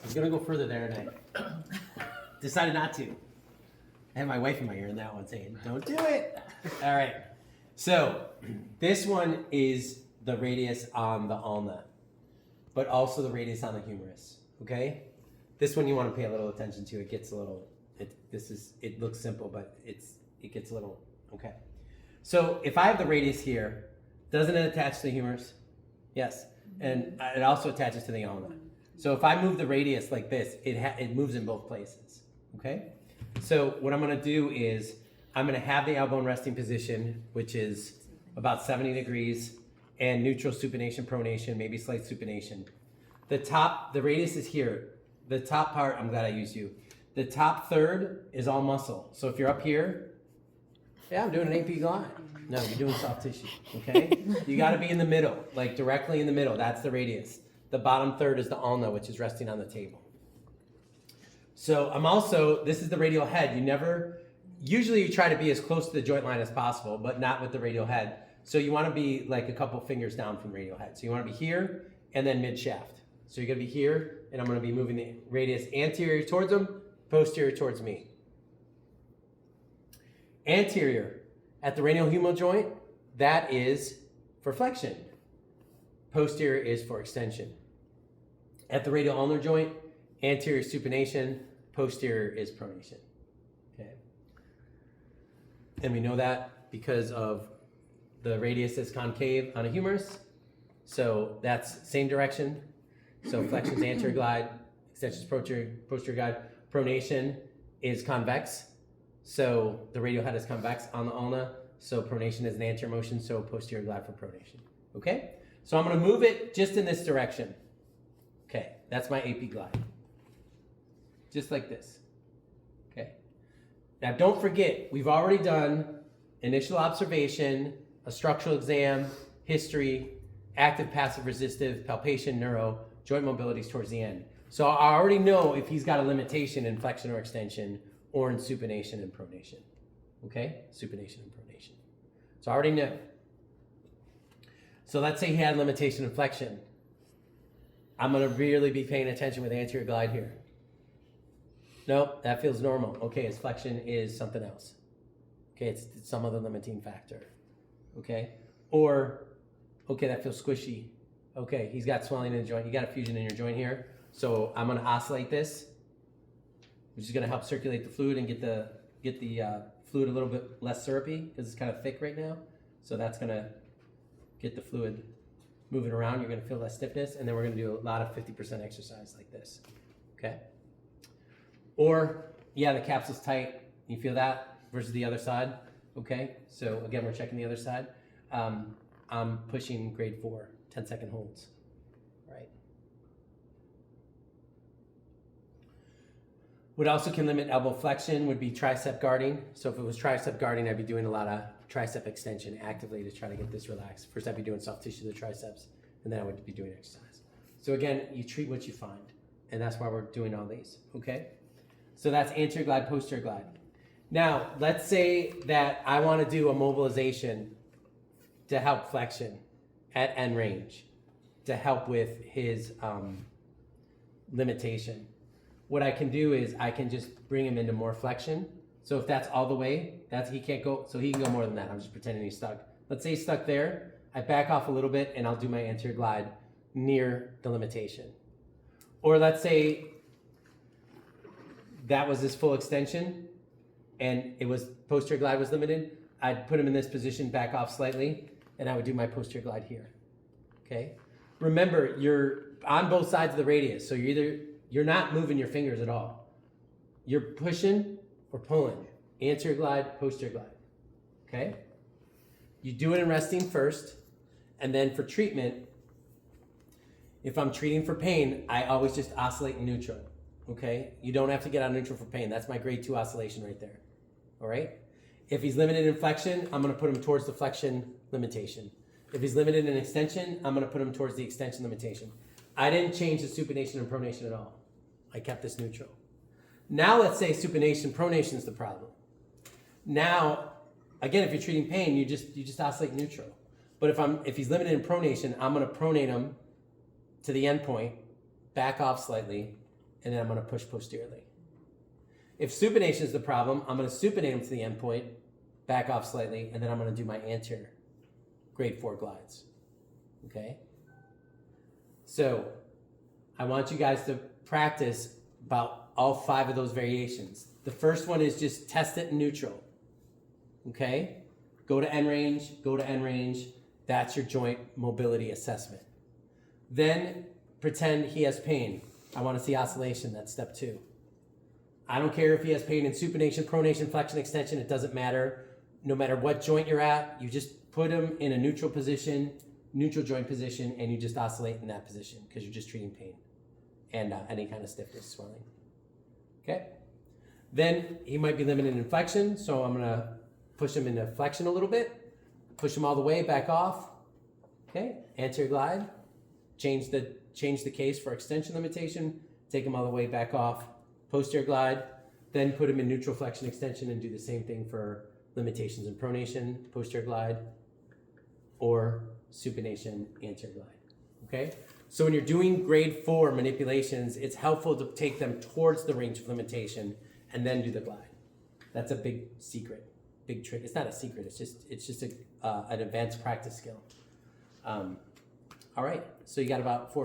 was gonna go further there and I decided not to. I had my wife in my ear in that one saying, don't do it. All right. So this one is the radius on the ulna, but also the radius on the humerus. Okay? This one you want to pay a little attention to. It gets a little, it looks simple, but it gets a little, okay. So if I have the radius here, doesn't it attach to the humerus? Yes. And it also attaches to the ulna. So if I move the radius like this, it moves in both places. Okay? So what I'm going to do is I'm going to have the elbow in resting position, which is about 70 degrees, and neutral supination, pronation, maybe slight supination. The radius is here. The top part, I'm glad I used you. The top third is all muscle. So if you're up here, yeah, I'm doing an AP glide. No, you're doing soft tissue, okay? You got to be in the middle, like directly in the middle. That's the radius. The bottom third is the ulna, which is resting on the table. So this is the radial head. Usually you try to be as close to the joint line as possible, but not with the radial head. So you want to be like a couple fingers down from radial head. So you want to be here and then mid shaft. So you're going to be here, and I'm going to be moving the radius anterior towards them, posterior towards me. Anterior at the radial-humeral joint, that is for flexion. Posterior is for extension. At the radial ulnar joint, anterior is supination, posterior is pronation. Okay. And we know that because of the radius is concave on a humerus. So that's same direction. So flexion is anterior glide, extension is posterior glide. Pronation is convex. So the radial head is convex on the ulna. So pronation is an anterior motion, so posterior glide for pronation. Okay? So I'm going to move it just in this direction. Okay, that's my AP glide. Just like this. Okay. Now don't forget, we've already done initial observation, a structural exam, history, active, passive, resistive, palpation, neuro, joint mobilities towards the end. So I already know if he's got a limitation in flexion or extension or in supination and pronation. Okay? Supination and pronation. So I already know. So let's say he had limitation in flexion. I'm going to really be paying attention with anterior glide here. Nope, that feels normal. Okay, his flexion is something else. Okay, it's some other limiting factor. Okay? Or, okay, that feels squishy. Okay, he's got swelling in the joint. You got a fusion in your joint here. So I'm going to oscillate this, which is going to help circulate the fluid and get the fluid a little bit less syrupy because it's kind of thick right now. So that's going to get the fluid moving around. You're going to feel less stiffness, and then we're going to do a lot of 50% exercise like this. Okay? Or, yeah, the capsule's tight. You feel that versus the other side. Okay? So again, we're checking the other side. I'm pushing grade 4, 10-second holds. Right? What also can limit elbow flexion would be tricep guarding. So if it was tricep guarding, I'd be doing a lot of tricep extension actively to try to get this relaxed. First, I'd be doing soft tissue of the triceps, and then I would be doing exercise. So again, you treat what you find, and that's why we're doing all these, okay? So that's anterior glide, posterior glide. Now, let's say that I want to do a mobilization to help flexion at end range, to help with his limitation. What I can do is I can just bring him into more flexion. So if that's all the way, he can't go, so he can go more than that. I'm just pretending he's stuck. Let's say he's stuck there. I back off a little bit and I'll do my anterior glide near the limitation. Or let's say that was his full extension and it was posterior glide was limited. I'd put him in this position, back off slightly, and I would do my posterior glide here. Okay? Remember, you're on both sides of the radius, so you're not moving your fingers at all. You're pushing or pulling. Anterior glide, posterior glide. Okay? You do it in resting first, and then for treatment, if I'm treating for pain, I always just oscillate in neutral. Okay? You don't have to get on neutral for pain. That's my grade 2 oscillation right there. All right? If he's limited in flexion, I'm going to put him towards the flexion limitation. If he's limited in extension, I'm going to put him towards the extension limitation. I didn't change the supination and pronation at all. I kept this neutral. Now let's say supination, pronation is the problem. Now, again, if you're treating pain, you just oscillate neutral. But if he's limited in pronation, I'm going to pronate him to the end point, back off slightly, and then I'm going to push posteriorly. If supination is the problem, I'm going to supinate him to the endpoint, back off slightly, and then I'm going to do my anterior grade 4 glides. Okay? So I want you guys to practice about all 5 of those variations. The first one is just test it in neutral. Okay? Go to end range, go to end range. That's your joint mobility assessment. Then pretend he has pain. I want to see oscillation. That's step 2. I don't care if he has pain in supination, pronation, flexion, extension. It doesn't matter. No matter what joint you're at, you just put him in a neutral position, neutral joint position, and you just oscillate in that position because you're just treating pain and any kind of stiffness, swelling. Okay? Then he might be limited in flexion, so I'm going to push him into flexion a little bit, push him all the way, back off. Okay? Anterior glide. Change the case for extension limitation, take him all the way back off, posterior glide, then put him in neutral flexion extension and do the same thing for limitations in pronation, posterior glide, or supination, anterior glide. Okay? So when you're doing grade 4 manipulations, it's helpful to take them towards the range of limitation and then do the glide. That's a big secret, big trick. It's not a secret, it's just an advanced practice skill. All right, so you got about 4 or 5